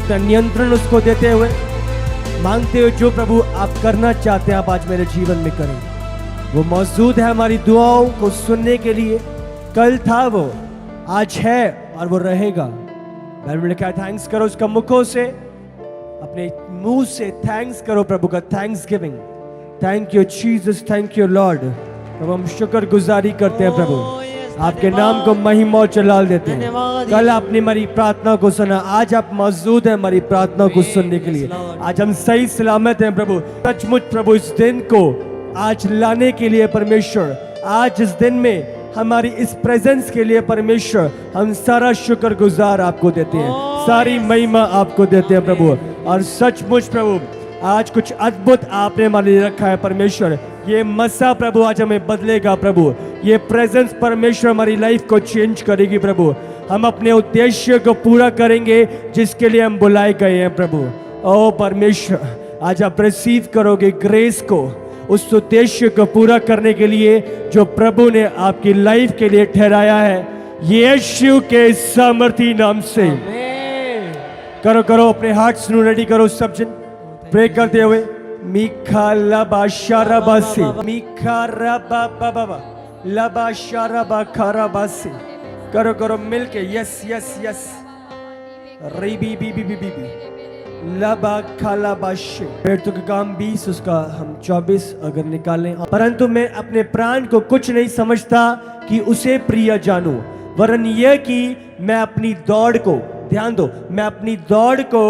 अपना नियंत्रण उसको देते हुए मांगते हुए जो प्रभु आप करना चाहते हैं आप आज मेरे जीवन में करें। वो मौजूद है हमारी दुआओं को सुनने के लिए। कल था वो, आज है और वो रहेगा। बाइबल में कहा थैंक्स करो उसका मुखों से, अपने मुंह से थैंक्स करो प्रभु का, thanksgiving. Thank you Jesus, thank you lord. प्रभु हम शुक्र गुजारी करते हैं प्रभु, आपके नाम को महिमा और जलाल देते हैं। कल आपने हमारी प्रार्थना को सुना, आज आप मौजूद हैं हमारी प्रार्थना को सुनने के लिए। आज हम सही सलामत हैं प्रभु। सचमुच प्रभु इस दिन को आज लाने के लिए परमेश्वर, आज इस दिन में हमारी इस प्रेजेंस के लिए परमेश्वर हम सारा शुक्र गुजार आपको देते हैं, सारी महिमा आपको देते हैं प्रभु। और सचमुच प्रभु आज कुछ अद्भुत आपने हमारे लिए रखा है परमेश्वर। ये मसा प्रभु आज हमें बदलेगा प्रभु, ये प्रेजेंस परमेश्वर हमारी लाइफ को चेंज करेगी प्रभु। हम अपने उद्देश्य को पूरा करेंगे जिसके लिए हम बुलाए गए हैं प्रभु। ओ परमेश्वर आज आप रिसीव करोगे ग्रेस को, उस उद्देश्य को पूरा करने के लिए जो प्रभु ने आपकी लाइफ के लिए ठहराया है, यीशु के सामर्थी नाम से। करो करो अपने हार्ट्स नु रेडी करो, सब जन प्रे करते हुए। मीखा लबा शारबा से, मीखा रबा बाबा लबा शारबा खारबा से। करो करो मिलके, यस यस यस। रीबी बी बी बी बी लबा खाला बाशे। पेटों के काम 20, उसका हम 24 अगर निकालें। परंतु मैं अपने प्राण को कुछ नहीं समझता कि उसे प्रिय जानूं, वरन यह कि मैं अपनी दौड़ को, ध्यान दो, मैं अपनी दौड़ को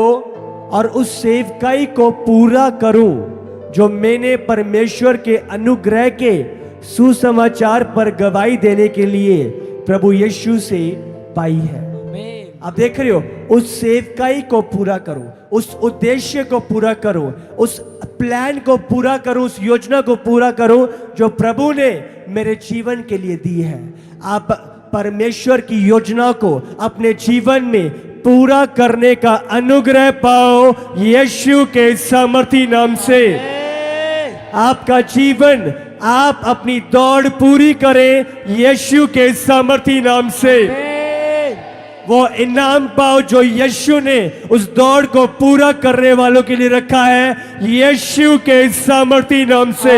और उस सेवकाई को पूरा करूं जो मैंने परमेश्वर के अनुग्रह के सुसमाचार पर गवाही देने के लिए प्रभु यीशु से पाई है। आप देख रहे हो, उस सेवकाई को पूरा करो, उस उद्देश्य को पूरा करो, उस प्लान को पूरा करो, उस योजना को पूरा करो जो प्रभु ने मेरे जीवन के लिए दी है। आप परमेश्वर की योजना को अपने जीवन में पूरा करने का अनुग्रह पाओ यीशु के सामर्थी नाम से। आपका जीवन, आप अपनी दौड़ पूरी करें यीशु के सामर्थी नाम से। वो इनाम पाओ जो यीशु ने उस दौड़ को पूरा करने वालों के लिए रखा है यीशु के सामर्थी नाम से।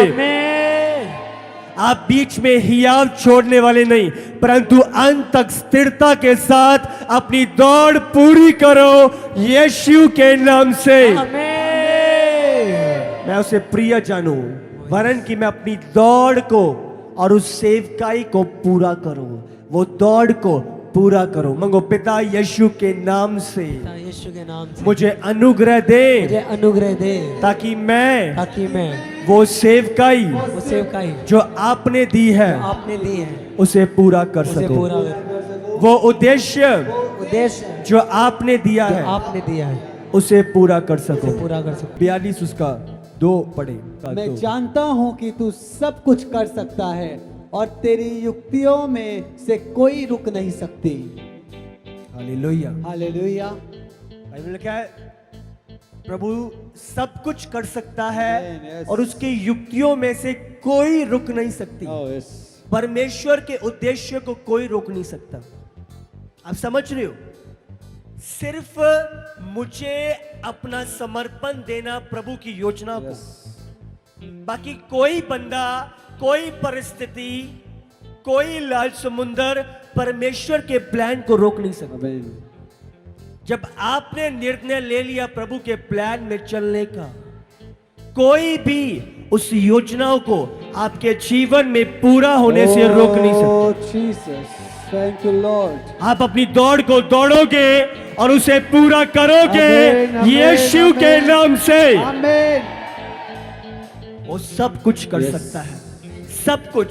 आप बीच में हियाव छोड़ने वाले नहीं, परंतु अंत तक स्थिरता के साथ अपनी दौड़ पूरी करो यीशु के नाम से। मैं उसे प्रिय जानूं, वरन कि मैं अपनी दौड़ को और उस सेवकाई को पूरा करूं, वो दौड़ को पूरा करो। मंगो पिता यीशु के नाम से, यीशु के नाम से मुझे अनुग्रह दे, मुझे अनुग्रह दे, ताकि मैं वो सेवकाई जो आपने दी है, उसे पूरा कर सकूं। वो उद्देश्य जो आपने दिया है, उसे पूरा कर सकूं। 42 उसका 2 पढ़े। मैं जानता हूं कि तू सब कुछ कर सकता है और तेरी युक्तियों में से कोई रुक नहीं सकती। Hallelujah hallelujah. बाइबल में क्या है? प्रभु सब कुछ कर सकता है और उसकी युक्तियों में से कोई रुक नहीं सकती। परमेश्वर के उद्देश्य को कोई रोक नहीं सकता। आप समझ रहे हो? सिर्फ मुझे अपना समर्पण देना प्रभु की योजना को, बाकी कोई बंदा, कोई परिस्थिति, कोई लाल समुंदर परमेश्वर के प्लान को रोक नहीं सकता। जब आपने निर्णय ले लिया प्रभु के प्लान में चलने का, कोई भी उस योजनाओं को आपके जीवन में पूरा होने से रोक नहीं सकता। Thank you, Lord. आप अपनी दौड़ को दौड़ोगे और उसे पूरा करोगे यीशु के नाम से। आमीन। वो सब कुछ कर सकता है, सब कुछ।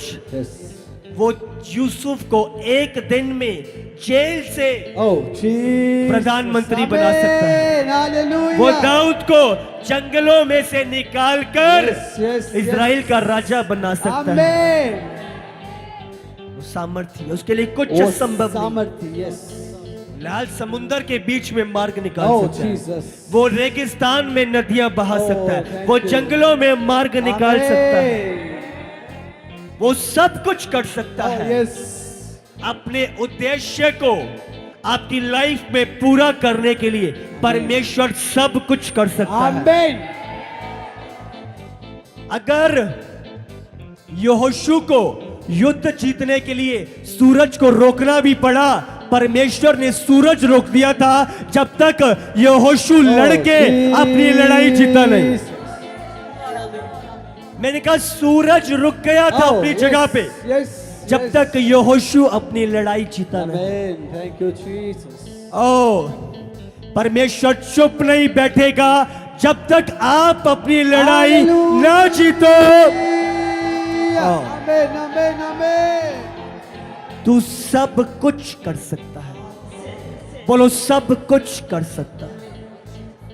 वो यूसुफ को एक दिन में जेल से प्रधानमंत्री बना सकता है। वो दाऊद को जंगलों में से निकालकर इजराइल का राजा बना सकता है। सामर्थ्य, उसके लिए कुछ असंभव नहीं। लाल समुंदर के बीच में मार्ग निकाल सकता है। वो रेगिस्तान में नदियां बहा सकता है। वो जंगलों में मार्ग निकाल सकता है। वो सब कुछ कर सकता है। अपने उद्देश्य को, आपकी लाइफ में पूरा करने के लिए परमेश्वर सब कुछ कर सकता है। आमीन। अगर यहोशू को युद्ध जीतने के लिए सूरज को रोकना भी पड़ा, परमेश्वर ने सूरज रोक दिया था जब तक यहोशू लड़के अपनी लड़ाई जीता नहीं। मैंने कहा सूरज रुक गया था अपनी जगह पे जब तक यहोशू अपनी लड़ाई जीता नहीं। आमीन। Thank you Jesus. ओ परमेश्वर चुप नहीं बैठेगा जब तक आप अपनी लड़ाई हालेलुया। ना जीतो। आमीन आमीन आमीन। तू सब कुछ कर सकता है। बोलो सब कुछ कर सकता है।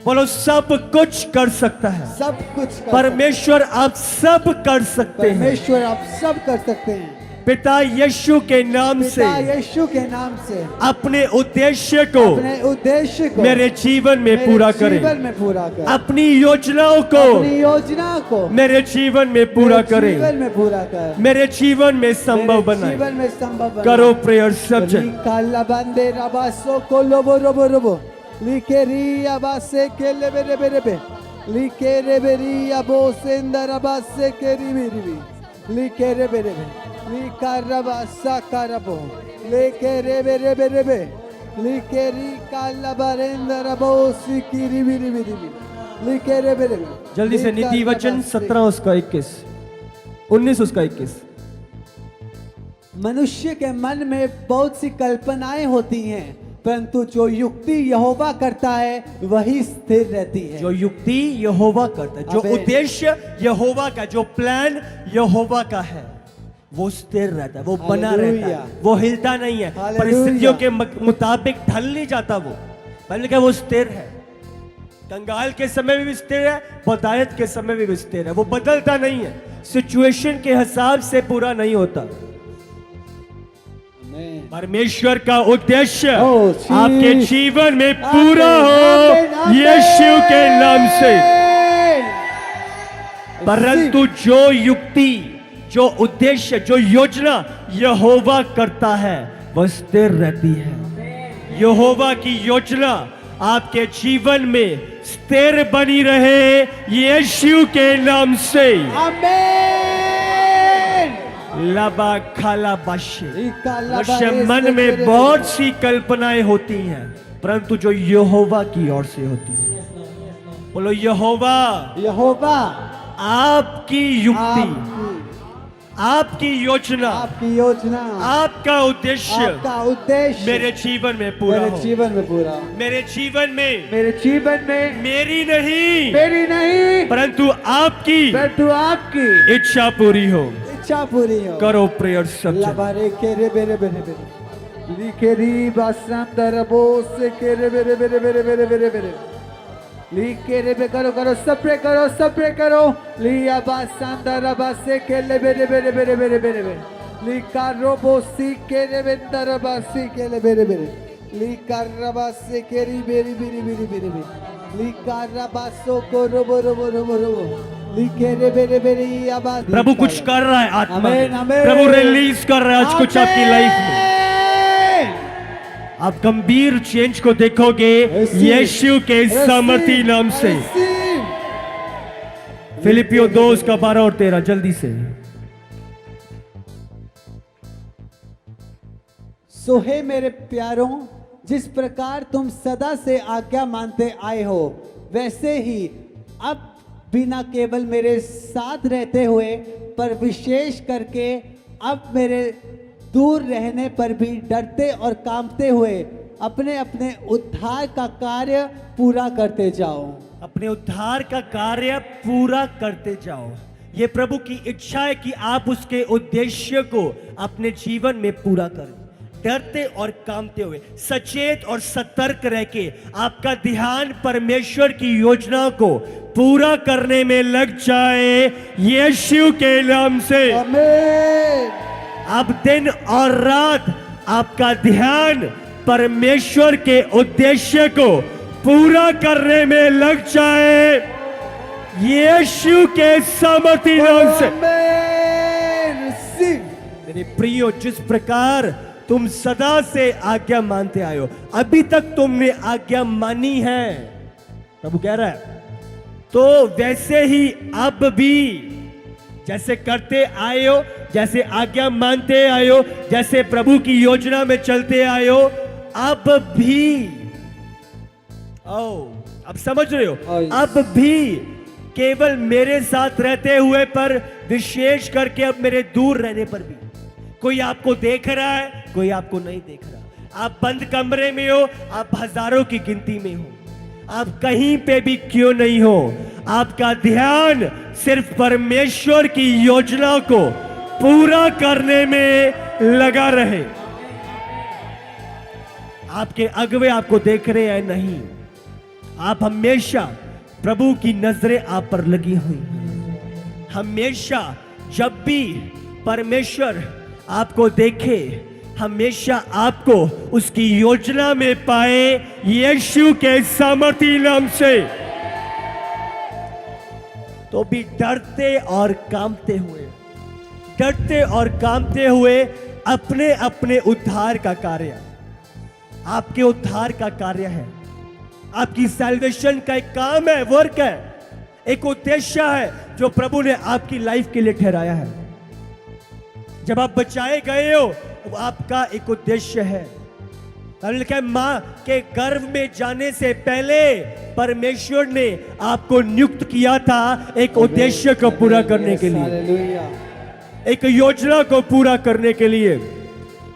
बोलो सब कुछ कर सकता है। सब कुछ कर परमेश्वर आप सब कर सकते हैं। परमेश्वर आप सब कर सकते हैं। पिता यीशु के नाम से पिता यीशु के नाम से अपने उद्देश्य को अपने उद्देश्य को मेरे जीवन में मेरे पूरा जीवन करें। में पूरा कर। अपनी योजनाओं को अपनी योजना को मेरे जीवन में पूरा मेरे करें। जीवन में पूरा कर। मेरे जीवन में संभव मेरे बनाए। जीवन में संभव बनाए। करो प्रेयर सब जन। काला बंदे रबासो को लोबो रोबो रोबो लिखे री अबासे के लेबे रेबे रेबे लिखे रेबे री अबो सेंदर अबासे के रिबी रिबी लिखे रेबे रेबे लिखा रबासा करबो लेके रेबे रेबे रेबे लिखे री काला बरेंदर अबो सिकी रिबी रिबी रिबी लिखे रेबे रेबे। जल्दी से नीति वचन 17 उसका 21 19 उसका 21। मनुष्य के मन में बहुत सी कल्पनाएं होती हैं, परंतु जो युक्ति यहोवा करता है वही स्थिर रहती है। जो युक्ति यहोवा करता है, जो अबे। उद्देश्य यहोवा का, जो प्लान यहोवा का है वो स्थिर रहता है, वो बना रहता है, हालेलुया। वो हिलता नहीं है, हालेलुया। परिस्थितियों के मुताबिक ढल नहीं जाता। वो पहले क्या वो स्थिर है। कंगाल के समय में भी स्थिर है, बहुतायत के समय में भी स्थिर है। वो बदलता नहीं है, सिचुएशन के हिसाब से पूरा नहीं होता। आमीन। परमेश्वर का उद्देश्य ओ, जीस। आपके जीवन में पूरा आमीन, हो आमीन, यीशु के नाम से। आमीन। परंतु जो युक्ति, जो उद्देश्य, जो योजना यहोवा करता है वह स्थिर रहती है। यहोवा की योजना आपके जीवन में स्थिर बनी रहे यीशु के नाम से। आमीन। लबा खाला बाशी। इकाला मनुष्य बारे मन से में तेरे- बहुत सी कल्पनाएं होती हैं, परंतु जो यहोवा की ओर से होती है। बोलो यहोवा यहोवा आपकी युक्ति, आपकी योजना, आपकी योजना, आपका उद्देश्य आपका उद्देश्य मेरे जीवन में पूरा मेरे हो। जीवन में पूरा। मेरे जीवन में मेरे जीवन में मेरी नहीं मेरी नहीं परंतु आपकी परंतु आपकी इच्छा पूरी हो। इच्छा पूरी हो। करो प्रेयर सब जन। लबारे के रे बेरे बेरे बेरे लिखे री बासम दरबो से के रे बेरे बेरे बेरे बेरे बेरे बेरे लिखे रे बे करो करो सप्रे करो लिया बासम दरबा से के ले बेरे बेरे बेरे बेरे बेरे बेरे लिखा रोबो सी के रे बे दरबा सी के ले बेरे बेरे लिखा रबा से के री बेरी बेरी बेरी बेरी बेरी लिखा रबा सो को रोबो रोबो रोबो रोबो लिखे रे बेरे बेरे आबाद। प्रभु कुछ कर रहा है आत्मा में। आमीन, आमीन। प्रभु रिलीज कर रहा है आज कुछ आपकी लाइफ में। आप गंभीर चेंज को देखोगे यीशु के सामर्थी नाम से। फिलिपियो 2 उसका 12 और 13 जल्दी से। सो हे मेरे प्यारों, जिस प्रकार तुम सदा से आज्ञा मानते आए हो वैसे ही अब बिना केवल मेरे साथ रहते हुए पर विशेष करके अब मेरे दूर रहने पर भी डरते और कांपते हुए अपने अपने उद्धार का कार्य पूरा करते जाओ। अपने उद्धार का कार्य पूरा करते जाओ। ये प्रभु की इच्छा है कि आप उसके उद्देश्य को अपने जीवन में पूरा करें। डरते और कांपते हुए, सचेत और सतर्क रह के आपका ध्यान परमेश्वर की योजना को पूरा करने में लग जाए यीशु के नाम से। आमीन। अब दिन और रात आपका ध्यान परमेश्वर के उद्देश्य को पूरा करने में लग जाए यीशु के सामर्थी नाम से। आमीन। मेरे प्रियो, जिस प्रकार तुम सदा से आज्ञा मानते आए हो, अभी तक तुमने आज्ञा मानी है। प्रभु कह रहा है तो वैसे ही अब भी जैसे करते आए हो, जैसे आज्ञा मानते आए हो, जैसे प्रभु की योजना में चलते आए हो, अब भी अब समझ रहे हो, अब भी केवल मेरे साथ रहते हुए पर विशेष करके अब मेरे दूर रहने पर भी कोई आपको देख रहा है, कोई आपको नहीं देख रहा। आप बंद कमरे में हो, आप हजारों की गिनती में हो, आप कहीं पे भी क्यों नहीं हो, आपका ध्यान सिर्फ परमेश्वर की योजना को पूरा करने में लगा रहे। आपके अगुवे आपको देख रहे हैं नहीं, आप हमेशा प्रभु की नजरें आप पर लगी हुई हैं। हमेशा जब भी परमेश्वर आपको देखे, हमेशा आपको उसकी योजना में पाए, यीशु के सामर्थी नाम से। तो भी डरते और कांपते हुए अपने अपने उद्धार का कार्य, आपके उद्धार का कार्य है, आपकी सैल्वेशन का एक काम है, वर्क है, एक उद्देश्य है जो प्रभु ने आपकी लाइफ के लिए ठहराया है। जब आप बचाए गए हो, वो आपका एक उद्देश्य है। लिखा है मां के गर्भ में जाने से पहले परमेश्वर ने आपको नियुक्त किया था एक उद्देश्य को पूरा करने के लिए, एक योजना को पूरा करने के लिए।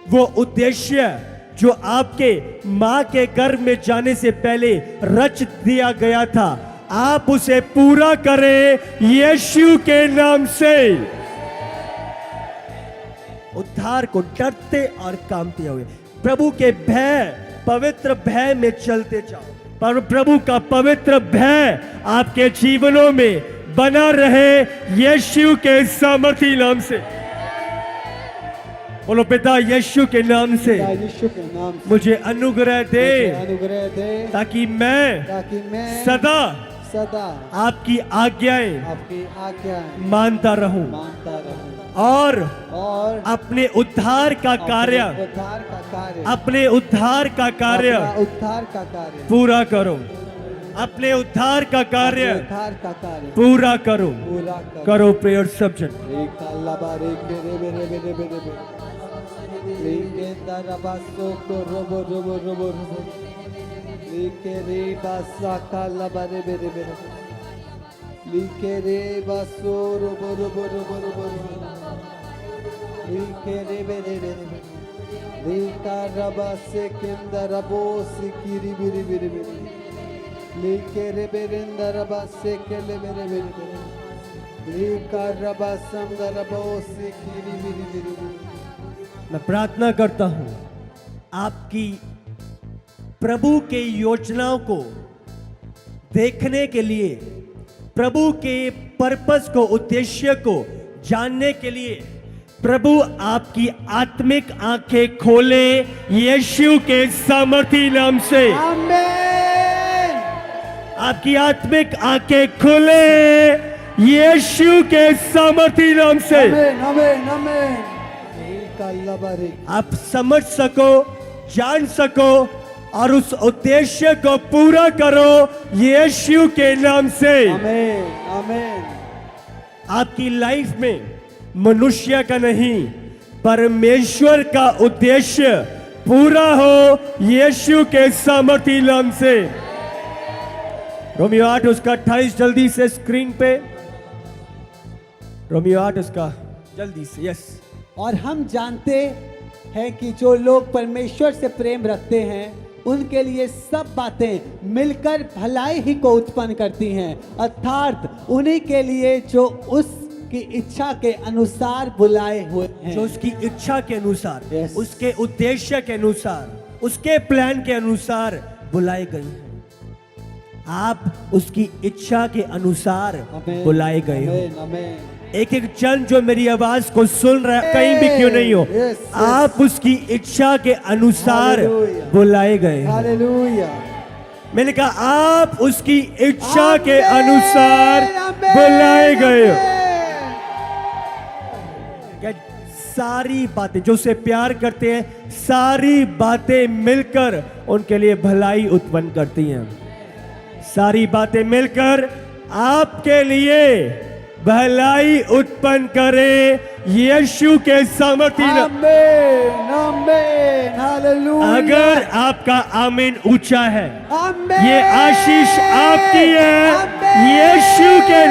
वो उद्देश्य जो आपके मां के गर्भ में जाने से पहले रच दिया गया था, आप उसे पूरा करें यीशु के नाम से। उद्धार को डरते और कांपते हुए प्रभु के भय, पवित्र भय में चलते जाओ, पर प्रभु का पवित्र भय आपके जीवनों में बना रहे यीशु के सामर्थी नाम से। बोलो पिता यीशु के नाम से मुझे अनुग्रह दे, ताकि मैं सदा आपकी आज्ञाएं मानता रहूं और अपने उद्धार का कार्य पूरा करो, अपने उद्धार का कार्य पूरा करो। करो प्रेयर सब जन। मैं प्रार्थना करता हूं आपकी प्रभु के योजनाओं को देखने के लिए, प्रभु के पर्पस को, उद्देश्य को जानने के लिए प्रभु आपकी आत्मिक आंखें खोले यीशु के सामर्थी नाम से। आमीन। आपकी आत्मिक आंखें खोले यीशु के सामर्थी नाम से। आमीन, आमीन। आप समझ सको, जान सको और उस उद्देश्य को पूरा करो यीशु के नाम से। आमीन, आमीन। आपकी लाइफ में मनुष्य का नहीं, परमेश्वर का उद्देश्य पूरा हो यीशु के सामर्थी नाम से। रोमियो 8 उसका 28 जल्दी से स्क्रीन पे। रोमियो 8 उसका जल्दी से, यस। और हम जानते हैं कि जो लोग परमेश्वर से प्रेम रखते हैं उनके लिए सब बातें मिलकर भलाई ही को उत्पन्न करती हैं, अर्थात उन्हीं के लिए जो उसकी इच्छा के अनुसार बुलाए हुए हैं। जो उसकी इच्छा के अनुसार, उसके उद्देश्य के अनुसार, उसके प्लान के अनुसार बुलाए गए हैं। आप उसकी इच्छा के अनुसार बुलाए गए हो। एक एक जन जो मेरी आवाज को सुन रहा है, कहीं भी क्यों नहीं हो, आप उसकी इच्छा के अनुसार बुलाए गए। हालेलुया। मैंने कहा आप उसकी इच्छा के अनुसार बुलाए गए हो। क्या सारी बातें, जो उसे प्यार करते हैं, सारी बातें मिलकर उनके लिए भलाई उत्पन्न करती हैं। सारी बातें मिलकर आपके लिए भलाई उत्पन्न करे, यीशु के सामर्थ्य। आमीन आमीन हालेलुया। अगर आपका आमीन ऊंचा है, आमीन। ये आशीष आपकी है, आमीन। यीशु के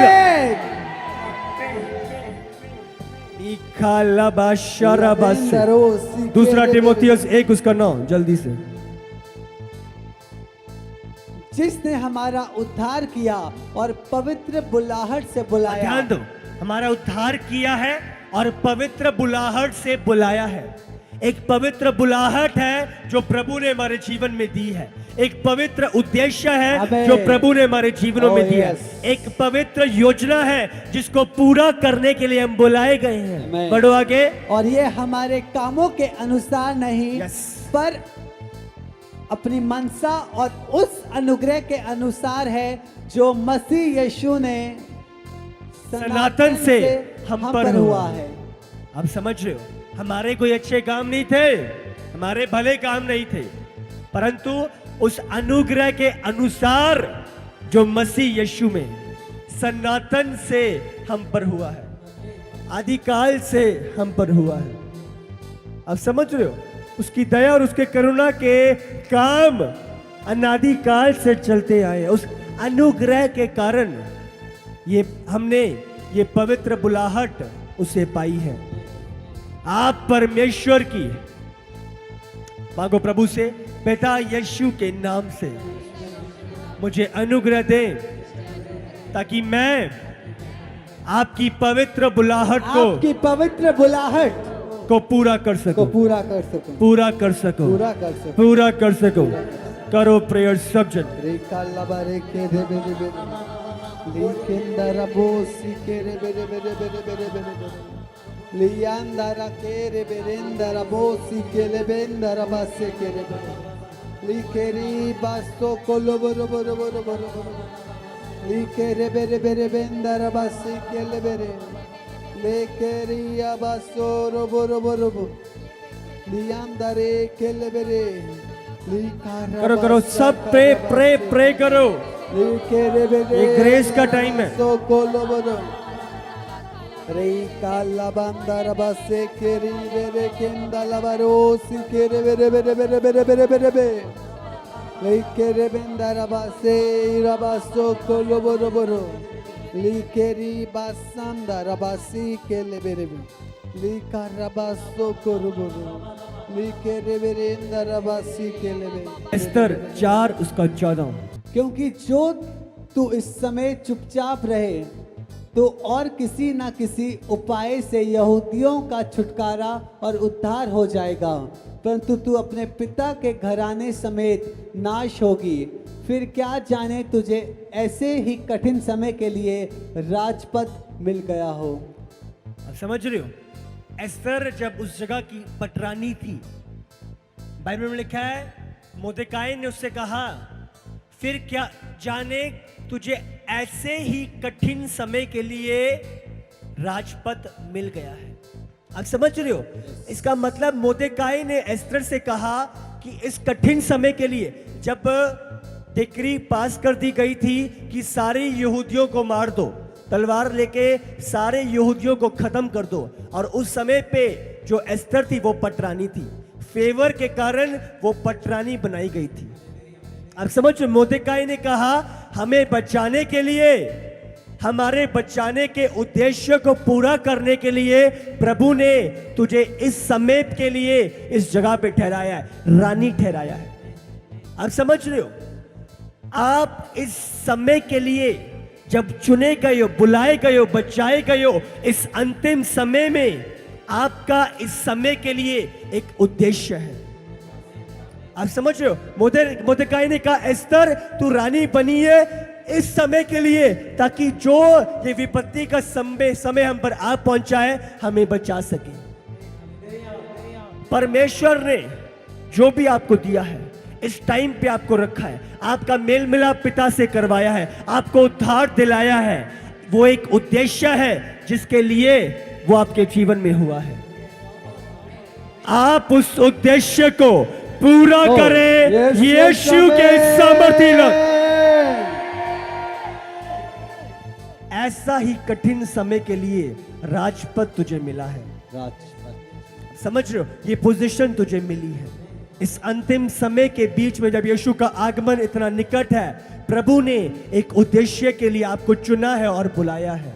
इखालाबाशराबास। दूसरा तिमोथियस 1 उसका 9, जल्दी से। जिसने हमारा उद्धार किया और पवित्र बुलाहट से बुलाया। ध्यान दो, हमारा उद्धार किया है और पवित्र बुलाहट से बुलाया है। एक पवित्र बुलाहट है जो प्रभु ने हमारे जीवन में दी है। एक पवित्र उद्देश्य है आमीन। जो प्रभु ने हमारे जीवनों में Oh, दिया है। yes। एक पवित्र योजना है जिसको पूरा करने के लिए हम बुलाए गए हैं। आमीन। बढ़ो आगे। और ये हमारे कामों के अनुसार नहीं, Yes। पर अपनी मनसा और उस अनुग्रह के अनुसार है जो मसीह यीशु ने सनातन से हम पर हुआ है। आप समझ रहे हो, हमारे कोई अच्छे काम नहीं थे, हमारे भले काम नहीं थे, परंतु उस अनुग्रह के अनुसार जो मसीह यीशु में सनातन से हम पर हुआ है, आदिकाल से हम पर हुआ है। आप समझ रहे हो, उसकी दया और उसके करुणा के काम अनादिकाल से चलते आए। उस अनुग्रह के कारण ये हमने ये पवित्र बुलाहट उसे पाई है। आप परमेश्वर की मांगो प्रभु से, पिता यीशु के नाम से मुझे अनुग्रह दे ताकि मैं आपकी पवित्र बुलाहट आपकी पवित्र बुलाहट को पूरा कर को सकूं, पूरा कर सकूं, पूरा कर सकूं, पूरा कर सकूं। पूरा कर सकूं। करो प्रेयर सब जन। रे काला बारे के रे बेरे बेरे लिकेंदरा बोसी के रे बेरे बेरे बेरे बेरे बेरे बेरे लियांदरा के रे बेरेंदरा बोसी के ले बेंदरा बासे के रे बेरे लिकेरी बासो कोलो बरो बरो बरो बरो बरो लिके रे बेरे बेरे बेंदरा बासी के ले बेरे लेकेरी बासो रो बरो बरो बरो लियांदरे के ले बेरे करो करो सब प्रे करो। ये ग्रेस का टाइम है। रे काला बंदर बसे केरी बेरे केंदला बरोसी केरे बेरे बेरे बेरे बेरे बेरे बेरे बे रे केरे बेंदर बसे रबासो कोलो बरो बरो लिकेरी बासंदर बसी केले बेरे बे लिका रबासो कोरो बरो लिकेरे बेरेंदर बसी केले बे एस्तर 4 उसका 14। क्योंकि जो तू इस समय चुपचाप रहे तो और किसी ना किसी उपाय से यहूदियों का छुटकारा और उद्धार हो जाएगा, परंतु तू अपने पिता के घराने समेत नाश होगी। फिर क्या जाने तुझे ऐसे ही कठिन समय के लिए राजपद मिल गया हो। आप समझ रहे हो, एस्तर जब उस जगह की पटरानी थी, बाइबल में लिखा है मोर्देकाई ने उससे कहा, फिर क्या जाने तुझे ऐसे ही कठिन समय के लिए राजपद मिल गया है। आप समझ रहे हो, इसका मतलब मोर्देकाई ने एस्तर से कहा कि इस कठिन समय के लिए, जब डिक्री पास कर दी गई थी कि सारे यहूदियों को मार दो, तलवार लेके सारे यहूदियों को खत्म कर दो, और उस समय पे जो एस्तर थी वो पटरानी थी, फेवर के कारण वो पटरानी बनाई गई थी। आप समझ, मोर्देकाई ने कहा हमें बचाने के लिए, हमारे बचाने के उद्देश्य को पूरा करने के लिए प्रभु ने तुझे इस समय के लिए इस जगह पे ठहराया है, रानी ठहराया है। आप समझ रहे हो, आप इस समय के लिए जब चुने गए हो, बुलाए गए हो, बचाए गए हो, इस अंतिम समय में आपका इस समय के लिए एक उद्देश्य है। आप समझ रहे हो, मोर्देकाई ने कहा एस्तर तू रानी बनी है इस समय के लिए, ताकि जो ये विपत्ति का समय हम पर आ पहुंचा है हमें बचा सके। परमेश्वर ने जो भी आपको दिया है, इस टाइम पे आपको रखा है, आपका मेल मिलाप पिता से करवाया है, आपको उद्धार दिलाया है, वो एक उद्देश्य है जिसके लिए वो आपके जीवन में हुआ है। आप उस उद्देश्य को पूरा करें यीशु के सामर्थ्य नाम। ऐसा ही कठिन समय के लिए राजपद तुझे मिला है। राजपद समझ रहे हो, ये पोजीशन तुझे मिली है इस अंतिम समय के बीच में, जब यीशु का आगमन इतना निकट है। प्रभु ने एक उद्देश्य के लिए आपको चुना है और बुलाया है।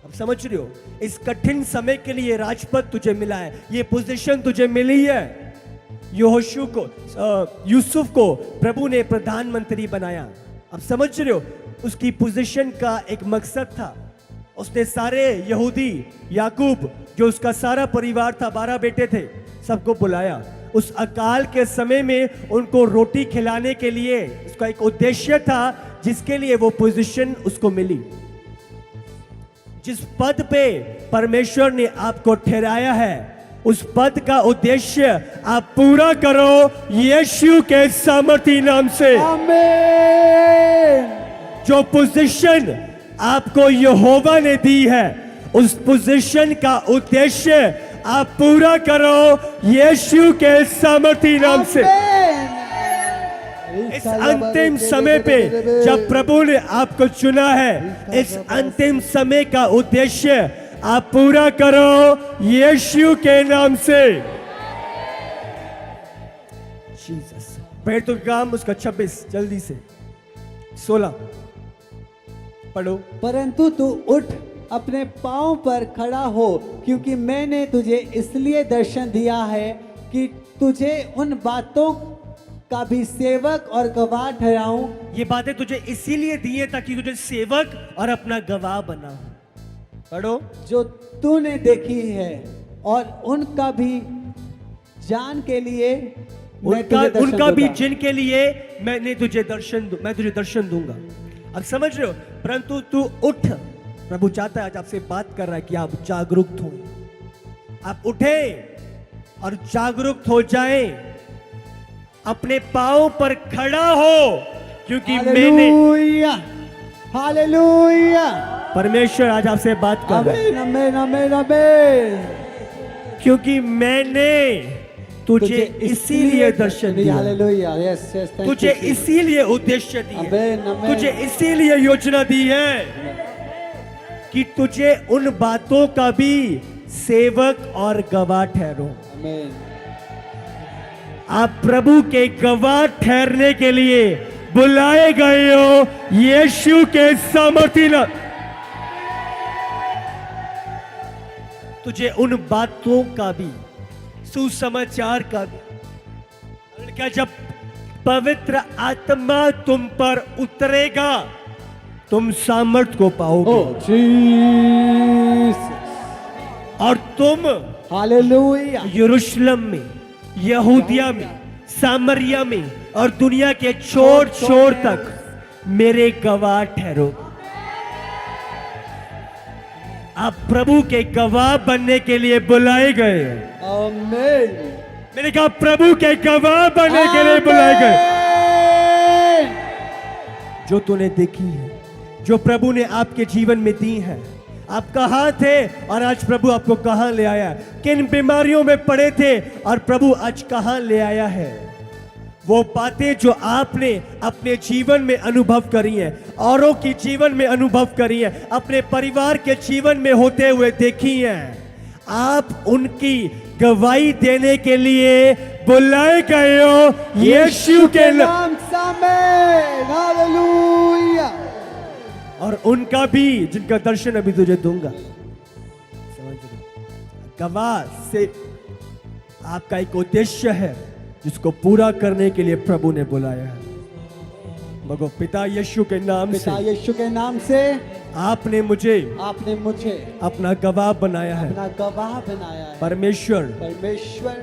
अब समझ रहे हो, इस कठिन समय के लिए राजपद तुझे मिला है, ये पोजीशन तुझे मिली है। यूसुफ को प्रभु ने प्रधानमंत्री बनाया। अब समझ रहे हो, उसकी पोजीशन का एक मकसद था। उसने सारे यहूदी, याकूब जो उसका सारा परिवार था, 12 बेटे थे, सबको बुलाया। उस अकाल के समय में उनको रोटी खिलाने के लिए उसका एक उद्देश्य था, जिसके लिए वो पोजीशन उसको मिली। जिस पद पे परमेश्वर ने आपको ठहराया है, उस पद का उद्देश्य आप पूरा करो यीशु के सामर्थ्य नाम से। आमीन। जो पोजीशन आपको यहोवा ने दी है, उस पोजीशन का उद्देश्य आप पूरा करो यीशु के सामर्थ्य नाम से। इस अंतिम समय पे जब प्रभु ने आपको चुना है, इस अंतिम समय का उद्देश्य आप पूरा करो यीशु के नाम से। जीसस। पेड़ काम उसका 26 जल्दी से 16 पढ़ो। परंतु तू उठ, अपने पांव पर खड़ा हो, क्योंकि मैंने तुझे इसलिए दर्शन दिया है कि तुझे उन बातों का भी सेवक और गवाह ठहराऊं। ये बातें तुझे इसीलिए दी है ताकि तुझे सेवक और अपना गवाह बना। पढ़ो। जो तूने देखी है, और उनका भी जान के लिए मैं तुझे दर्शन उनका भी दूंगा। जिनके लिए मैं तुझे दर्शन दूंगा। अब समझ रहे हो, परंतु तू उठ। प्रभु चाहता है, आज आपसे बात कर रहा है कि आप जागरूक हो, आप उठे और जागरूक हो जाएं, अपने पांव पर खड़ा हो, क्योंकि मैंने हालेलुया, हालेलुया, परमेश्वर आज आपसे बात कर रहा है, आमीन, आमीन, आमीन, आमीन। क्योंकि मैंने तुझे इसीलिए दर्शन दिया, हालेलुया, यस यस, तुझे इसीलिए उद्देश्य दिया, आमीन, आमीन। तुझे इसीलिए योजना दी है कि तुझे उन बातों का भी सेवक और गवाह ठहरो। आमीन। आप प्रभु के गवाह ठहरने के लिए बुलाए गए हो यीशु के सामर्थ्य नाम। तुझे उन बातों का भी, सुसमाचार का भी, क्या जब पवित्र आत्मा तुम पर उतरेगा, तुम सामर्थ को पाओगे। जीसस, और तुम हालेलुया, यरूशलेम में, यहूदिया में, सामरिया में और दुनिया के छोर छोर तक मेरे गवाह ठहरो। आप प्रभु के गवाह बनने के लिए बुलाए गए। आमीन। मैंने कहा प्रभु के गवाह बनने के लिए बुलाए गए। जो तूने देखी है, जो प्रभु ने आपके जीवन में दी है, आप कहां थे और आज प्रभु आपको कहां ले आया, किन बीमारियों में पड़े थे और प्रभु आज कहां ले आया है। वो बातें जो आपने अपने जीवन में अनुभव करी हैं, औरों की जीवन में अनुभव करी हैं, अपने परिवार के जीवन में होते हुए देखी हैं, आप उनकी गवाही देने के लिए बुलाए गए हो यीशु के नाम। हालेलुया। और उनका भी, जिनका दर्शन अभी तुझे दूंगा। समझ रहे? गवाह से आपका एक उद्देश्य है, जिसको पूरा करने के लिए प्रभु ने बुलाया है। मगो पिता यीशु के नाम से, पिता यीशु के नाम से आपने मुझे अपना गवाह बनाया है। अपना गवाह बनाया है। परमेश्वर परमेश्वर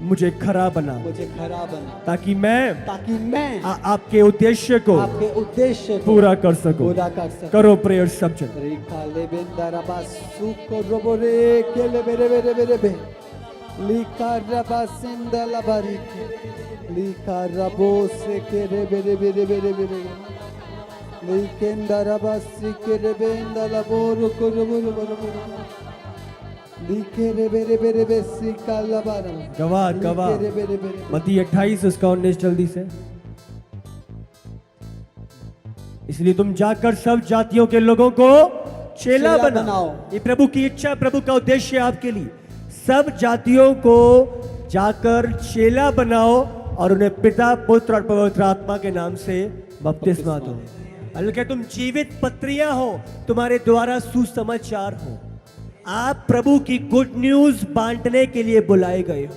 मुझे खरा बना, ताकि मैं आपके उद्देश्य को आपके उद्देश्य को पूरा कर सकूं। करो प्रेयर सब जन। लिखा रबा सिंदला बारीके, लिखा रबो से के रे बेरे बेरे बेरे बेरे, लिखेंदा रबा सी के रे बेंदा लबो रुको रुको रुको रुको। लिखे रे बेरे बेरे बेसी काला बारा गवाह गवाह लिखे रे बेरे बेरे मत्ती 28 उसका 19 जल्दी से। इसलिए तुम जाकर सब जातियों के लोगों को चेला चेला बनाओ। बनाओ। ये प्रभु की इच्छा, प्रभु का उद्देश्य है आपके लिए। सब जातियों को जाकर चेला बनाओ और उन्हें पिता, पुत्र और पवित्र आत्मा के नाम से बपतिस्मा दो। हल्के तुम जीवित पत्रियां हो, तुम्हारे द्वारा सुसमाचार हो। आप प्रभु की गुड न्यूज बांटने के लिए बुलाए गए हो।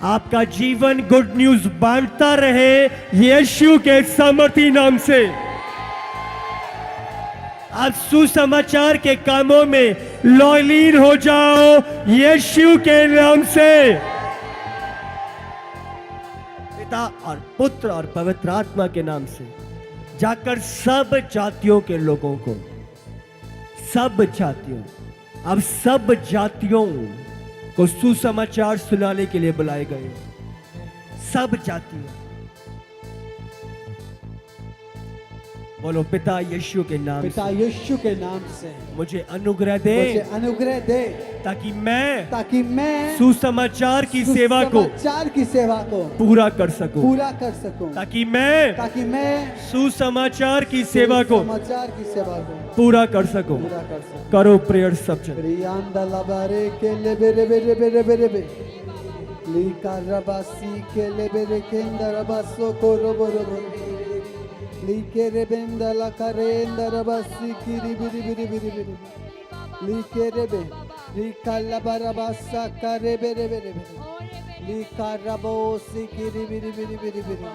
आपका जीवन गुड न्यूज बांटता रहे यीशु के सामर्थी नाम से। आप सुसमाचार के कामों में लॉयलीन हो जाओ यीशु के नाम से। पिता और पुत्र और पवित्र आत्मा के नाम से जाकर सब जातियों के लोगों को, सब जातियों, अब सब जातियों को सुसमाचार सुनाने के लिए बुलाए गए। सब जातियों, बोलो पिता यीशु के नाम पिता से यीशु के नाम से मुझे अनुग्रह दे, मुझे अनुग्रह दे ताकि मैं सुसमाचार की सेवा को सुसमाचार की सेवा को पूरा कर सकूं, पूरा कर सकूं, ताकि मैं सुसमाचार की सेवा को समाचार की सेवा को पूरा कर सकूं। पूरा कर सकूं। करो प्रेयर सब जन। रियांदा लबारे के ले बेरे बेरे बेरे बेरे बे लीका रबासी के ले बेरे के अंदरबासो को रोबो रोबो लीके रे बेंदा ला करे अंदरबासी की री बिरी बिरी बिरी बिरी लीके रे बे लीका लबारबासा करे बेरे बेरे बेरे लीका रबोसी की री बिरी बिरी बिरी बिरी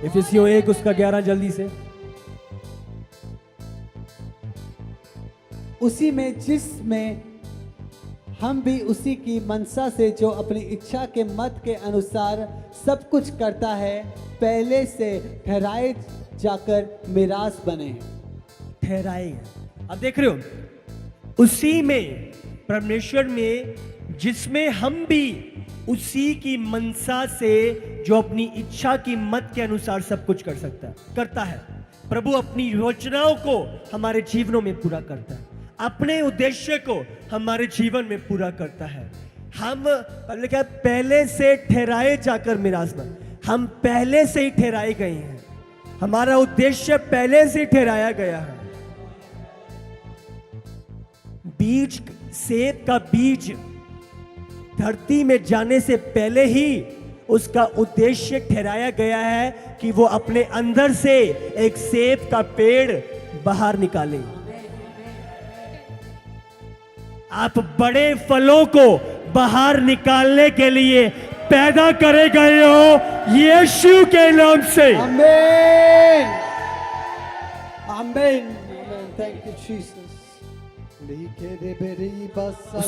इफिसियों 1 उसका 11 जल्दी से। उसी में जिसमें हम भी उसी की मनसा से जो अपनी इच्छा के मत के अनुसार सब कुछ करता है, पहले से ठहराए जाकर मिरास बने। ठहराए, अब देख रहे हो, उसी में, परमेश्वर में, जिसमें हम भी उसी की मनसा से जो अपनी इच्छा की मत के अनुसार सब कुछ करता है। प्रभु अपनी योजनाओं को हमारे जीवनों में पूरा करता है, अपने उद्देश्य को हमारे जीवन में पूरा करता है। हम पहले से ठहराए जाकर मिरास बन, हम पहले से ही ठहराए गए हैं। हमारा उद्देश्य पहले से ठहराया गया है। बीज, सेब का बीज धरती में जाने से पहले ही उसका उद्देश्य ठहराया गया है कि वो अपने अंदर से एक सेब का पेड़ बाहर निकाले। आप बड़े फलों को बाहर निकालने के लिए पैदा करे गए हो यीशु के नाम से। आमीन आमीन आमीन। Thank you Jesus. लिखे रे बेरी बसा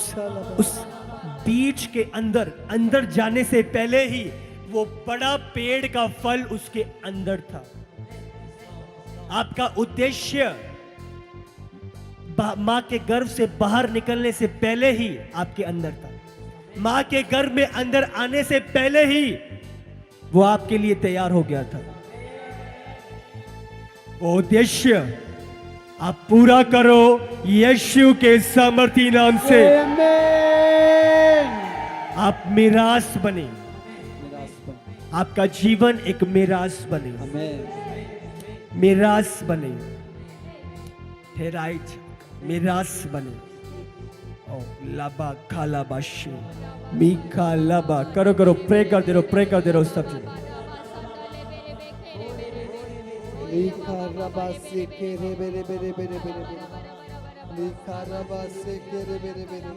उस बीज के अंदर जाने से पहले ही वो बड़ा पेड़ का फल उसके अंदर था। आपका उद्देश्य मां के गर्भ से बाहर निकलने से पहले ही आपके अंदर था। मां के गर्भ में अंदर आने से पहले ही वो आपके लिए तैयार हो गया था। वो उद्देश्य आप पूरा करो यीशु के सामर्थी नाम से। आप मिरास बने, आपका जीवन एक मिरास बने, मिरास बने, ठहराइज मिरास बने। ओ लाबा खाला बाशु मीखा लाबा, करो करो, प्रे करते रहो, प्रे करते रहो सब जन। लिखा रबा से के रे बेरे बेरे बेरे बेरे लिखा रबा से के रे बेरे बेरे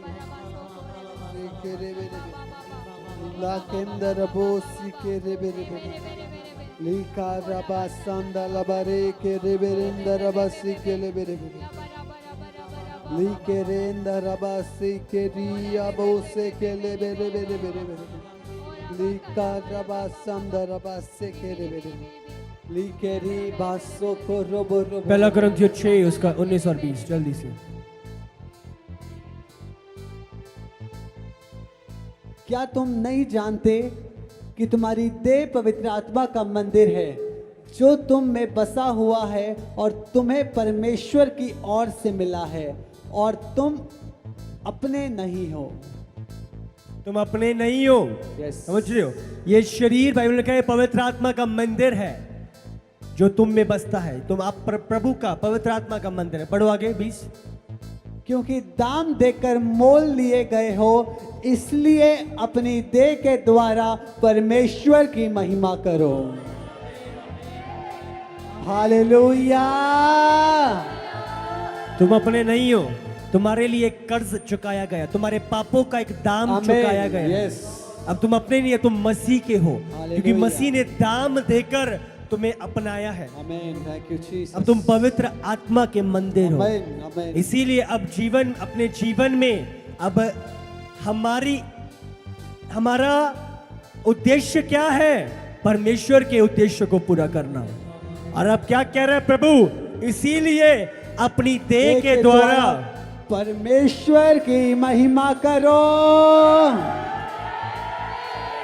के रे बेरे ला के अंदर बोसी के रे बेरे बेरे लिखा रबा संदा लबारे के रे बेरे अंदर रबा से के ले बेरे बेरे Likerenda rabasi keria bose kele bere bere bere bere. Lika rabasam darabase kere bere. Likeri baso ko robo robo. पहला कुरिन्थियों 6 उसका 19 और 20 जल्दी से। क्या तुम नहीं जानते कि तुम्हारी देह पवित्र आत्मा का मंदिर है जो तुम में बसा हुआ है और तुम्हें परमेश्वर की ओर से मिला है और तुम अपने नहीं हो। तुम अपने नहीं हो। Yes. समझ रहे हो? ये शरीर बाइबल में कहे पवित्र आत्मा का मंदिर है जो तुम में बसता है। तुम आप प्रभु का पवित्र आत्मा का मंदिर है। पढ़ो आगे 20। क्योंकि दाम देकर मोल लिए गए हो इसलिए अपनी देह के द्वारा परमेश्वर की महिमा करो। हालेलुया। तुम अपने नहीं हो, तुम्हारे लिए एक कर्ज चुकाया गया, तुम्हारे पापों का एक दाम आमीन। चुकाया गया। यस। अब तुम अपने नहीं है, तुम मसीह के हो, हालेलुया। क्योंकि मसीह ने दाम देकर तुम्हें अपनाया है। आमीन। Thank you Jesus. अब तुम पवित्र आत्मा के मंदिर हो। आमीन आमीन। इसीलिए अब अपने जीवन में अब हमारा उद्देश्य क्या है? परमेश्वर के उद्देश्य को पूरा करना। और अब क्या कह रहा है प्रभु? इसीलिए अपनी देह के द्वारा परमेश्वर की महिमा करो।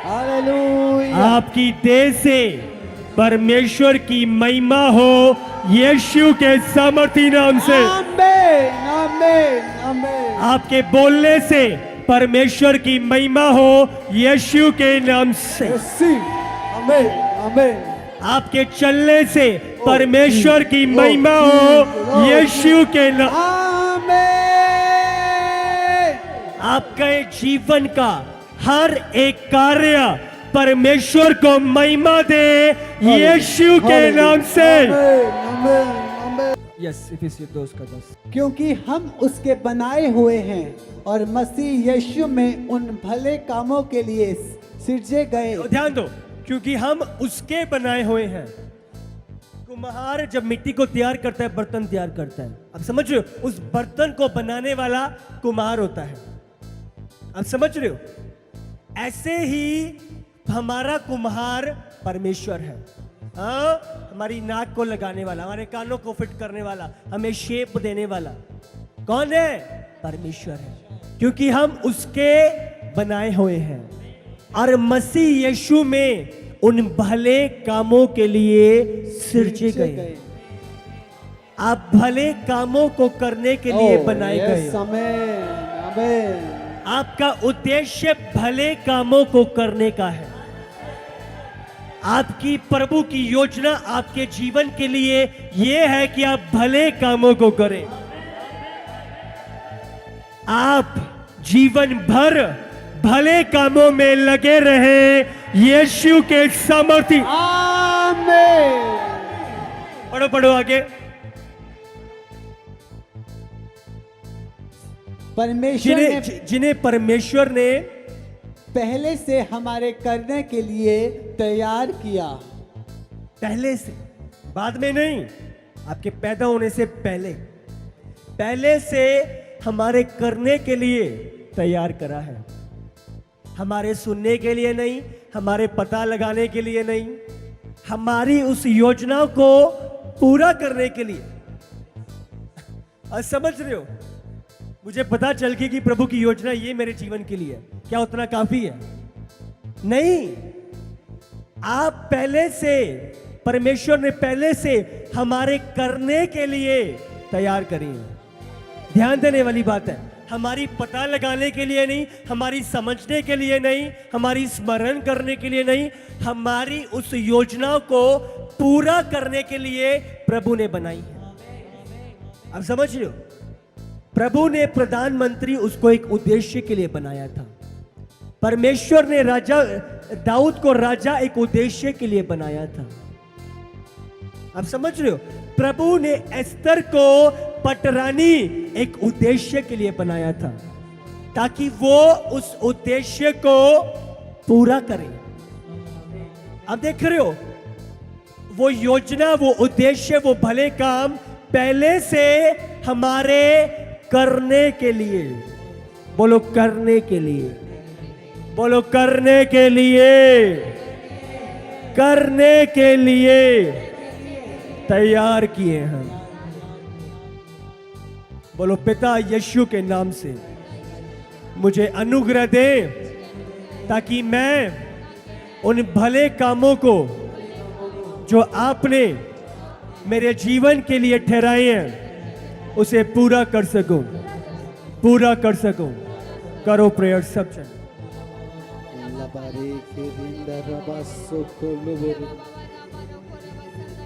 हालेलुया। आपकी देह से परमेश्वर की महिमा हो, यीशु के सामर्थी नाम से। आमीन आमीन आमीन। आपके बोलने से परमेश्वर की महिमा हो, यीशु के नाम से। आमीन आमीन। आपके चलने से परमेश्वर की महिमा हो, यीशु के नाम। आमीन। आपके जीवन का हर एक कार्य परमेश्वर को महिमा दे, यीशु के नाम से। आमीन आमीन। यस, इफिसियों 2:10। क्योंकि हम उसके बनाए हुए हैं और मसीह यीशु में उन भले कामों के लिए सिरजे गए। तो ध्यान दो, क्योंकि हम उसके बनाए हुए हैं। कुम्हार जब मिट्टी को तैयार करता है, बर्तन तैयार करता है, अब समझ रहे हो? उस बर्तन को बनाने वाला कुम्हार होता है। अब समझ रहे हो? ऐसे ही हमारा कुम्हार परमेश्वर है। हाँ, हमारी नाक को लगाने वाला, हमारे कानों को फिट करने वाला, हमें शेप देने वाला कौन है? परमेश्वर है, क्योंकि हम उसके बनाए हुए हैं और मसीह यीशु में उन भले कामों के लिए सिरजे गए। आप भले कामों को करने के लिए बनाए गए हो। आमीन आमीन। आपका उद्देश्य भले कामों को करने का है। आपकी प्रभु की योजना आपके जीवन के लिए यह है कि आप भले कामों को करें। आप जीवन भर भले कामों में लगे रहे, यीशु के सामर्थी। आमीन। पढ़ो पढ़ो आगे। परमेश्वर ने जिन्हें परमेश्वर ने पहले से हमारे करने के लिए तैयार किया। पहले से, बाद में नहीं, आपके पैदा होने से पहले से हमारे करने के लिए तैयार करा है। हमारे सुनने के लिए नहीं, हमारे पता लगाने के लिए नहीं, हमारी उस योजना को पूरा करने के लिए। आज समझ रहे हो? मुझे पता चल गया कि प्रभु की योजना ये मेरे जीवन के लिए है, क्या उतना काफी है? नहीं। आप पहले से, परमेश्वर ने पहले से हमारे करने के लिए तैयार करी है। ध्यान देने वाली बात है, हमारी पता लगाने के लिए नहीं, हमारी समझने के लिए नहीं, हमारी स्मरण करने के लिए नहीं, हमारी उस योजना को पूरा करने के लिए प्रभु ने बनाई है। अब समझ रहे हो? प्रभु ने प्रधानमंत्री उसको एक उद्देश्य के लिए बनाया था। परमेश्वर ने राजा दाऊद को राजा एक उद्देश्य के लिए बनाया था। आप समझ रहे हो? प्रभु ने एस्तर को पटरानी एक उद्देश्य के लिए बनाया था, ताकि वो उस उद्देश्य को पूरा करे। अब देख रहे हो, वो योजना, वो उद्देश्य, वो भले काम पहले से हमारे करने के लिए, बोलो करने के लिए, बोलो करने के लिए, करने के लिए तैयार किए हैं। बोलो पिता यीशु के नाम से मुझे अनुग्रह दे ताकि मैं उन भले कामों को जो आपने मेरे जीवन के लिए ठहराए हैं उसे पूरा कर सकूं, पूरा कर सकूं। करो प्रेयर सब चल।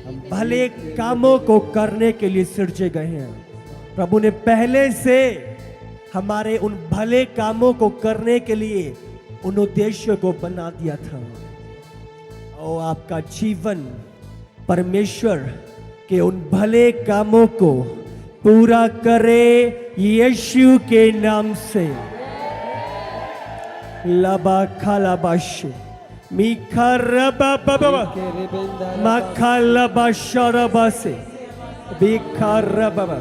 हम भले कामों को करने के लिए सृजे गए हैं। प्रभु ने पहले से हमारे उन भले कामों को करने के लिए उन उद्देश्य को बना दिया था। और आपका जीवन परमेश्वर के उन भले कामों को पूरा करे यीशु के नाम से। लबा खालाबाश मीखा रबा बाबा माखा लबा शरबा से बीखा रबा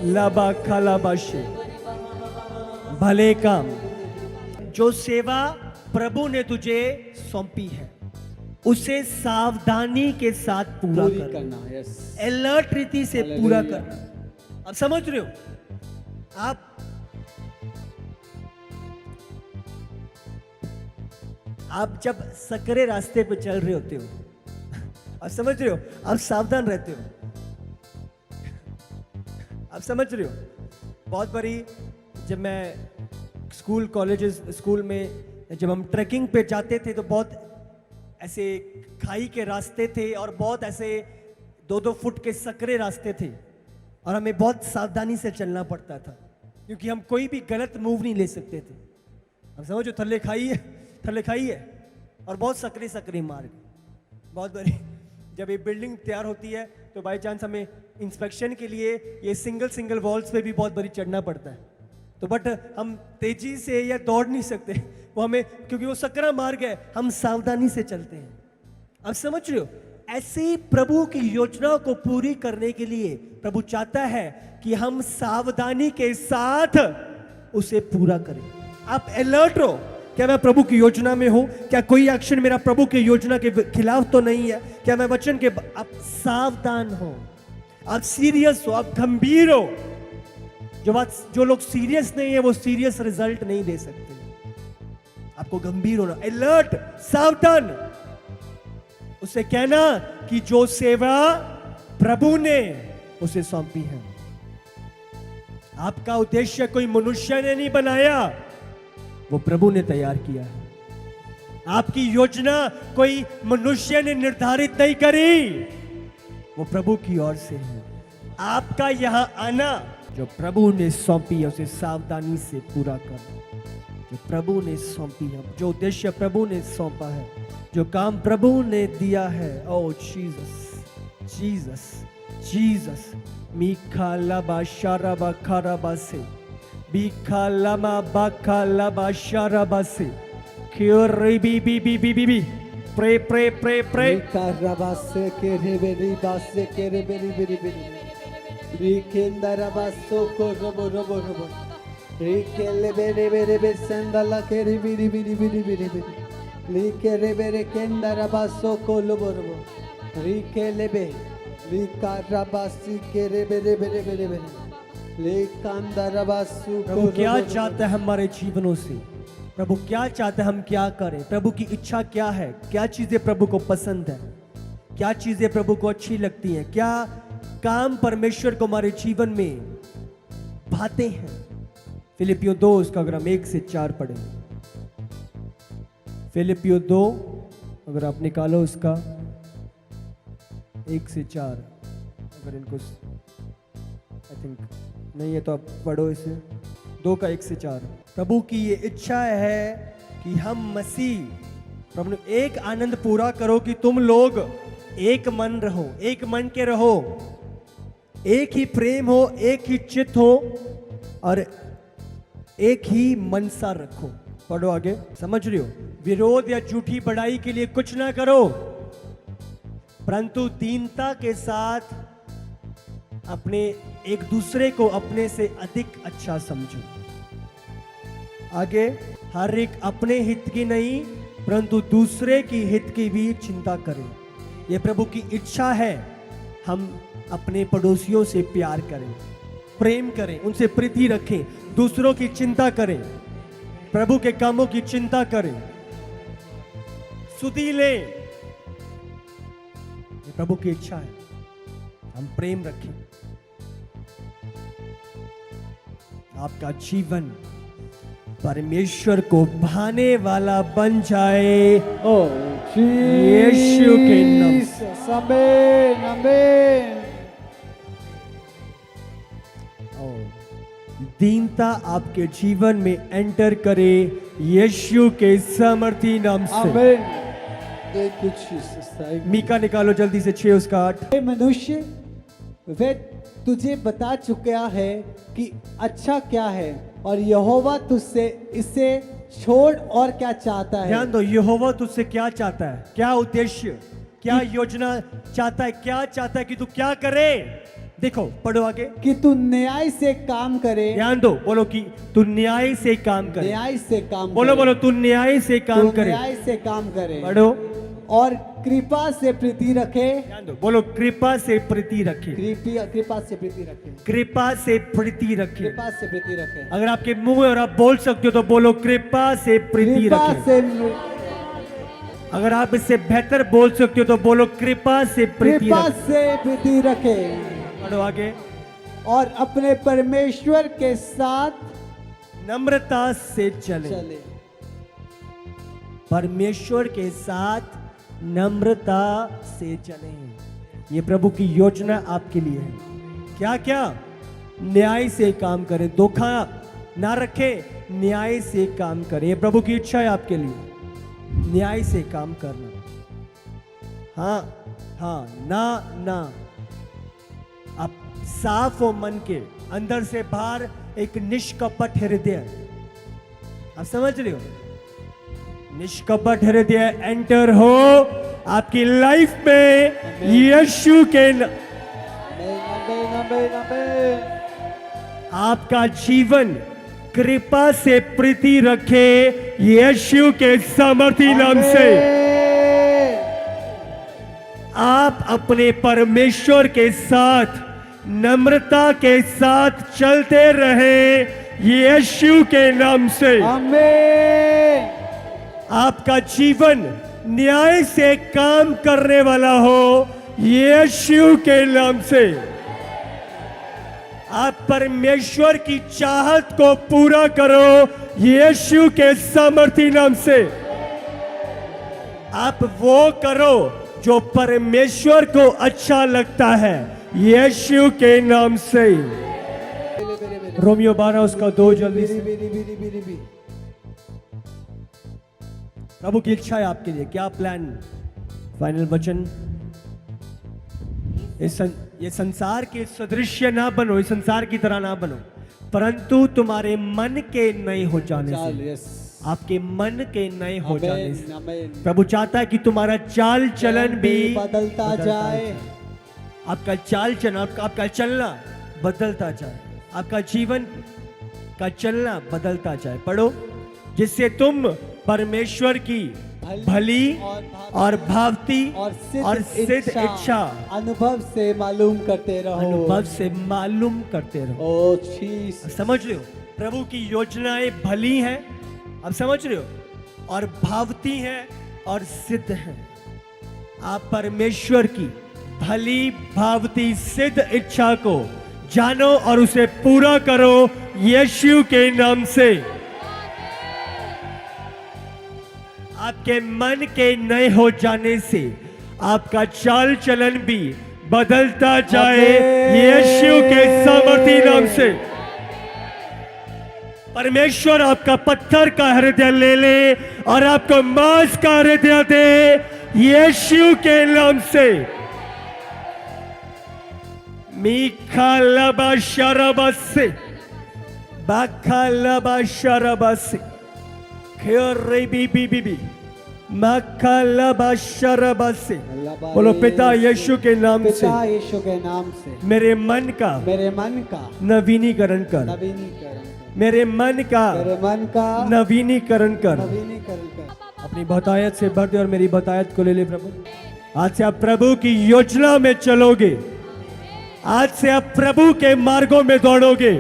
लबा खालाबाश। भले काम, जो सेवा प्रभु ने तुझे सौंपी है उसे सावधानी के साथ पूरा करना, यस, अलर्ट रीति से पूरा करना। अब समझ रहे हो आप जब सकरे रास्ते पे चल रहे होते हो, आप समझ रहे हो, आप सावधान रहते हो। आप समझ रहे हो, बहुत बारी जब मैं स्कूल कॉलेजेस स्कूल में जब हम ट्रैकिंग पे जाते थे तो बहुत ऐसे खाई के रास्ते थे और बहुत ऐसे 2-2 फुट के सकरे रास्ते थे और हमें बहुत सावधानी से चलना पड़ता था क्योंकि हम कोई भी गलत मूव नहीं ले सकते थे। अब समझो थल्ले खाई है और बहुत सकरे सकरे मार्ग। बहुत बारी जब ये बिल्डिंग तैयार होती है तो बाई चांस हमें इंस्पेक्शन के लिए ये सिंगल वॉल्स पे भी बहुत बारी चढ़ना पड़ता है। तो बट हम तेजी से या दौड़ नहीं सकते, वो हमें, क्योंकि वो सकरा मार्ग है, हम सावधानी से चलते हैं। अब समझ रहे हो, ऐसे ही प्रभु की योजना को पूरी करने के लिए प्रभु चाहता है कि हम सावधानी के साथ उसे पूरा करें। आप अलर्ट रहो, क्या मैं प्रभु की योजना में हूं? क्या कोई एक्शन मेरा प्रभु की योजना के खिलाफ तो नहीं है? क्या मैं वचन के, आप सावधान हो, आप सीरियस हो, आप गंभीर हो। जो लोग सीरियस नहीं है वो सीरियस रिजल्ट नहीं दे सकते। आपको गंभीर होना, अलर्ट, सावधान। उसे कहना कि जो सेवा प्रभु ने उसे सौंपी है, आपका उद्देश्य कोई मनुष्य ने नहीं बनाया, वो प्रभु ने तैयार किया है। आपकी योजना कोई मनुष्य ने निर्धारित नहीं करी, वो प्रभु की ओर से है। आपका यहां आना जो प्रभु ने सौंपी है उसे सावधानी से पूरा करना। जो प्रभु ने सौंपी है, जो उद्देश्य प्रभु ने सौंपा है, जो काम प्रभु ने दिया है, ओ जीसस जीसस जीसस। मीखा लबा शाराबा खाराबा से बीखा लमा बाखा लबा शाराबा से क्योर बी प्रे प्रे प्रे प्रे caraba se que rebeli base que rebeli Rikendara soko robo robo robo. Rikele bere bere besendala kere biri biri biri biri biri. Likere bere kendara soko robo robo. Rikele be. Likara basi kere bere bere bere bere. Likandara basu. प्रभु क्या चाहता है हमारे जीवनों से? प्रभु क्या चाहता है हम क्या करें? प्रभु की इच्छा क्या है? क्या चीजें प्रभु को पसंद है? क्या चीजें प्रभु को अच्छी लगती हैं? क्या काम परमेश्वर को हमारे जीवन में भाते हैं? फिलिपियो 2 उसका अगर हम 1 से 4 पढ़ें, फिलिपियो 2 अगर आप निकालो उसका 1 से 4, अगर इनको आई थिंक नहीं है तो आप पढ़ो इसे, 2 का 1 से 4। प्रभु की ये इच्छा है कि हम मसीह, प्रभु ने एक आनंद पूरा करो कि तुम लोग एक मन रहो, एक मन के रहो, एक ही प्रेम हो, एक ही चित्त हो और एक ही मनसा रखो। पढ़ो आगे, समझ रहे हो? विरोध या झूठी बड़ाई के लिए कुछ ना करो, परंतु दीनता के साथ अपने एक दूसरे को अपने से अधिक अच्छा समझो। आगे, हर एक अपने हित की नहीं परंतु दूसरे की हित की भी चिंता करें। ये प्रभु की इच्छा है, हम अपने पड़ोसियों से प्यार करें, प्रेम करें, उनसे प्रीति रखें, दूसरों की चिंता करें, प्रभु के कामों की चिंता करें, स्तुति लें। ये प्रभु की इच्छा है, हम प्रेम रखें। आपका जीवन परमेश्वर को भाने वाला बन जाए। ओ यीशु के नाम से। जीसस, आमीन आमीन। दीनता आपके जीवन में एंटर करे यीशु के सामर्थी नाम से। आमीन। Thank you Jesus, thank you. मीका निकालो जल्दी से 6 उसका 8। हे मनुष्य, वे तुझे बता चुका है कि अच्छा क्या है और यहोवा तुझसे इसे छोड़ और क्या चाहता है। ध्यान दो, यहोवा तुझसे क्या चाहता है, क्या उद्देश्य, क्या योजना चाहता है, क्या चाहता है कि तू क्या करे। देखो, पढ़ो आगे। कि तू न्याय से काम करे। ध्यान दो, बोलो कि तू न्याय से काम करे। न्याय से काम बोलो करे। बोलो, तू न्याय से काम तू करे। न्याय से काम करे पढ़ो। और कृपा से प्रीति रखे। ध्यान दो, बोलो कृपा से प्रीति रखे। कृपा से प्रीति रखे। कृपा से प्रीति रखे। कृपा से प्रीति रखे। अगर आपके मुंह में और आप बोल सकते हो तो बोलो कृपा से प्रीति कृपा रखे। से अगर आप इससे बेहतर बोल सकते हो तो बोलो कृपा से प्रीति कृपा रखे। से प्रीति रखे पढ़ो आगे। और अपने परमेश्वर के साथ नम्रता से चले। चले। परमेश्वर के साथ नम्रता से चलें। ये प्रभु की योजना आपके लिए है। क्या क्या? न्याय से काम करें, धोखा ना रखें, न्याय से काम करें। ये प्रभु की इच्छा है आपके लिए, न्याय से काम करना। हाँ हाँ, ना ना। आप साफ हो मन के, अंदर से बाहर एक निष्कपट हृदय। आप समझ रहे हो? निष्कपट हृदय एंटर हो आपकी लाइफ में यीशु के आपका जीवन कृपा से प्रीति रखे यीशु के सामर्थी नाम से। आप अपने परमेश्वर के साथ नम्रता के साथ चलते रहे यीशु के नाम से। आमीन। आपका जीवन न्याय से काम करने वाला हो यीशु के नाम से। आप परमेश्वर की चाहत को पूरा करो यीशु के सामर्थी नाम से। आप वो करो जो परमेश्वर को अच्छा लगता है यीशु के नाम से। रोमियो 12 उसका 2 जल्दी से। प्रभु की इच्छा है आपके लिए, क्या प्लान? फाइनल वचन। ये संसार के सदृश्य ना बनो, इस संसार की तरह ना बनो, परंतु तुम्हारे मन के नए हो जाने से, आपके मन के नए हो जाने से प्रभु चाहता है कि तुम्हारा चाल चलन भी बदलता जाए। आपका चाल चलन, आपका चलना बदलता जाए, आपका जीवन का चलना बदलता जाए। पढ़ो, जिससे तुम परमेश्वर की भली और भावती और सिद्ध इच्छा अनुभव से मालूम करते रहो। अनुभव से मालूम करते रहो। ओ जीसस, समझ रहे हो? प्रभु की योजनाएं भली हैं, अब समझ रहे हो, और भावती हैं और सिद्ध हैं। आप परमेश्वर की भली भावती सिद्ध इच्छा को जानो और उसे पूरा करो यीशु के नाम से। आपके मन के नए हो जाने से आपका चाल चलन भी बदलता जाए यीशु के सामर्थी नाम से। परमेश्वर आपका पत्थर का हृदय ले ले और आपको मांस का हृदय दे यीशु के नाम से। मीखा लबा शरबस से, बाखा लबा शरबस से, बी मखलबशरब से बोलो पिता यीशु के नाम से पिता यीशु के नाम से मेरे मन का मेरे मन का नवीनीकरण कर, नवीनीकरण कर, मेरे मन का मेरे मन का नवीनीकरण कर। नवीनीकरण कर। अपनी बहुतायत से भर दे और मेरी बहुतायत को ले ले प्रभु। आज से आप प्रभु की योजना में चलोगे, आज से आप प्रभु के मार्गों में दौड़ोगे,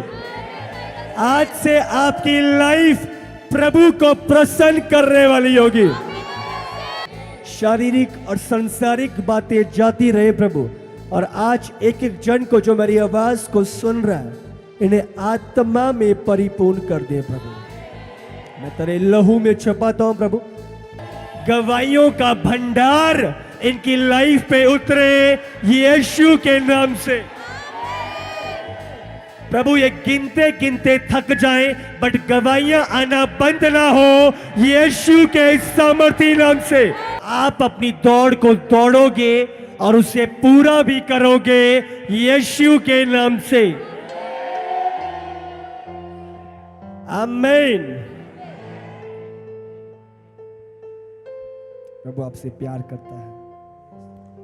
आज से आपकी लाइफ प्रभु को प्रसन्न करने वाली होगी। शारीरिक और सांसारिक बातें जाती रहे प्रभु, और आज एक एक जन को जो मेरी आवाज को सुन रहा है, इन्हें आत्मा में परिपूर्ण कर दे प्रभु। मैं तेरे लहू में छुपाता हूं प्रभु, गवाहियों का भंडार इनकी लाइफ पे उतरे यीशु के नाम से। प्रभु ये गिनते गिनते थक जाएं, बट गवाहियां आना बंद ना हो यीशु के सामर्थी नाम से। आप अपनी दौड़ को दौड़ोगे और उसे पूरा भी करोगे यीशु के नाम से। आमीन। प्रभु आपसे प्यार करता है।